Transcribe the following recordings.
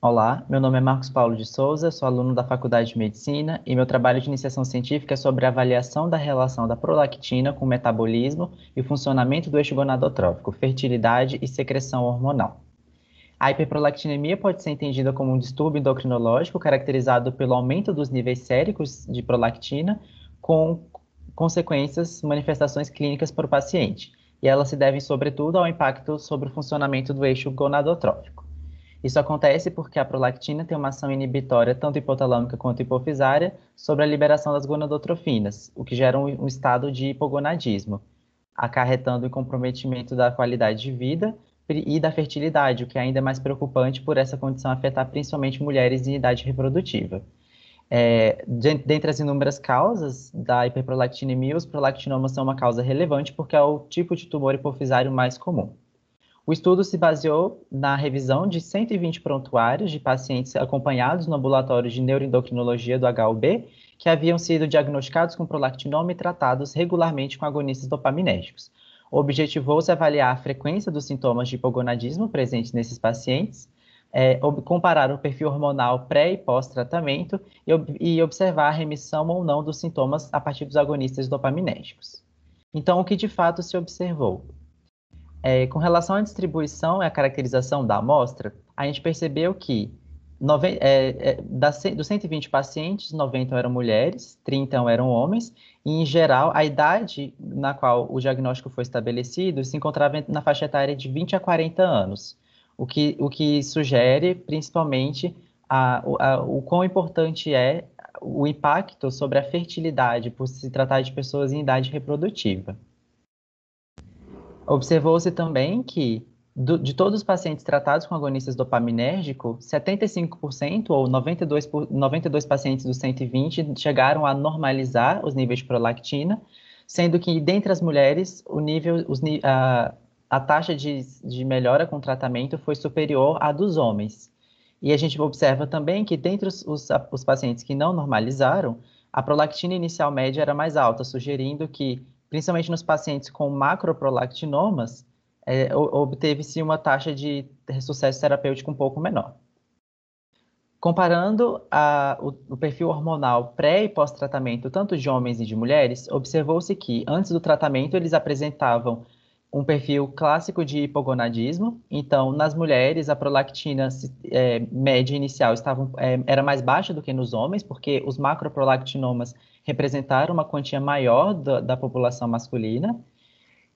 Olá, meu nome é Marcos Paulo de Souza, sou aluno da Faculdade de Medicina e meu trabalho de iniciação científica é sobre a avaliação da relação da prolactina com o metabolismo e o funcionamento do eixo gonadotrófico, fertilidade e secreção hormonal. A hiperprolactinemia pode ser entendida como um distúrbio endocrinológico caracterizado pelo aumento dos níveis séricos de prolactina, com consequências, manifestações clínicas para o paciente, e elas se devem, sobretudo, ao impacto sobre o funcionamento do eixo gonadotrófico. Isso acontece porque a prolactina tem uma ação inibitória tanto hipotalâmica quanto hipofisária sobre a liberação das gonadotrofinas, o que gera um estado de hipogonadismo, acarretando o comprometimento da qualidade de vida e da fertilidade, o que é ainda mais preocupante por essa condição afetar principalmente mulheres em idade reprodutiva. Dentre as inúmeras causas da hiperprolactinemia, os prolactinomas são uma causa relevante porque é o tipo de tumor hipofisário mais comum. O estudo se baseou na revisão de 120 prontuários de pacientes acompanhados no ambulatório de neuroendocrinologia do HUB, que haviam sido diagnosticados com prolactinoma e tratados regularmente com agonistas dopaminérgicos. Objetivou-se avaliar a frequência dos sintomas de hipogonadismo presentes nesses pacientes, comparar o perfil hormonal pré e pós-tratamento e observar a remissão ou não dos sintomas a partir dos agonistas dopaminérgicos. Então, o que de fato se observou? Com relação à distribuição e à caracterização da amostra, a gente percebeu que dos 120 pacientes, 90 eram mulheres, 30 eram homens, e, em geral, a idade na qual o diagnóstico foi estabelecido se encontrava na faixa etária de 20 a 40 anos, o que sugere, principalmente, o quão importante é o impacto sobre a fertilidade, por se tratar de pessoas em idade reprodutiva. Observou-se também que, de todos os pacientes tratados com agonistas dopaminérgico, 75% ou 92 pacientes dos 120 chegaram a normalizar os níveis de prolactina, sendo que, dentre as mulheres, a taxa de melhora com tratamento foi superior à dos homens. E a gente observa também que, dentre os pacientes que não normalizaram, a prolactina inicial média era mais alta, sugerindo que, principalmente nos pacientes com macroprolactinomas, obteve-se uma taxa de sucesso terapêutico um pouco menor. Comparando o perfil hormonal pré e pós-tratamento, tanto de homens e de mulheres, observou-se que, antes do tratamento, eles apresentavam um perfil clássico de hipogonadismo. Então, nas mulheres, a prolactina média inicial era mais baixa do que nos homens, porque os macroprolactinomas representaram uma quantia maior da população masculina,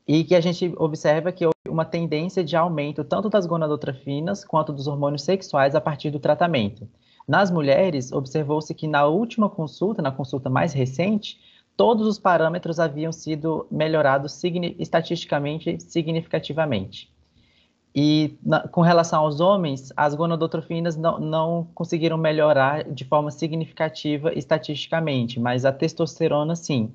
e que a gente observa que houve uma tendência de aumento tanto das gonadotrofinas quanto dos hormônios sexuais a partir do tratamento. Nas mulheres, observou-se que na última consulta, na consulta mais recente, todos os parâmetros haviam sido melhorados estatisticamente significativamente. E com relação aos homens, as gonadotrofinas não conseguiram melhorar de forma significativa estatisticamente, mas a testosterona sim.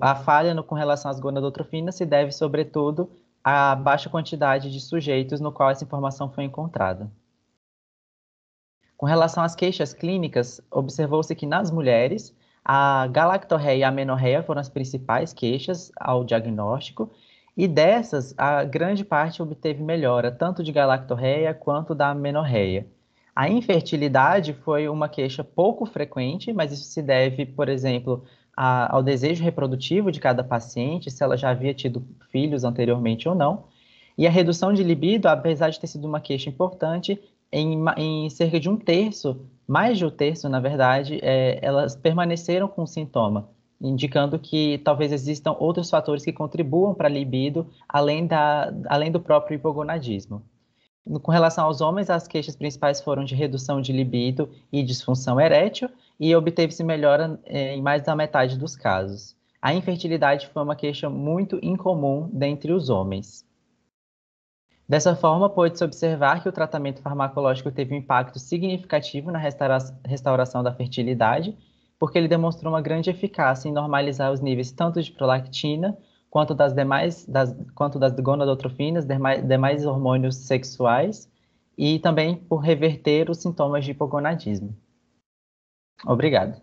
A falha com relação às gonadotrofinas se deve, sobretudo, à baixa quantidade de sujeitos no qual essa informação foi encontrada. Com relação às queixas clínicas, observou-se que nas mulheres, a galactorreia e a amenorreia foram as principais queixas ao diagnóstico, e dessas, a grande parte obteve melhora, tanto de galactorreia quanto da amenorreia. A infertilidade foi uma queixa pouco frequente, mas isso se deve, por exemplo, ao desejo reprodutivo de cada paciente, se ela já havia tido filhos anteriormente ou não. E a redução de libido, apesar de ter sido uma queixa importante, em cerca de um terço, mais de um terço, na verdade, elas permaneceram com o sintoma, indicando que talvez existam outros fatores que contribuam para a libido, além do próprio hipogonadismo. Com relação aos homens, as queixas principais foram de redução de libido e disfunção erétil, e obteve-se melhora em mais da metade dos casos. A infertilidade foi uma queixa muito incomum dentre os homens. Dessa forma, pôde-se observar que o tratamento farmacológico teve um impacto significativo na restauração da fertilidade, porque ele demonstrou uma grande eficácia em normalizar os níveis tanto de prolactina quanto das gonadotrofinas, demais hormônios sexuais, e também por reverter os sintomas de hipogonadismo. Obrigado.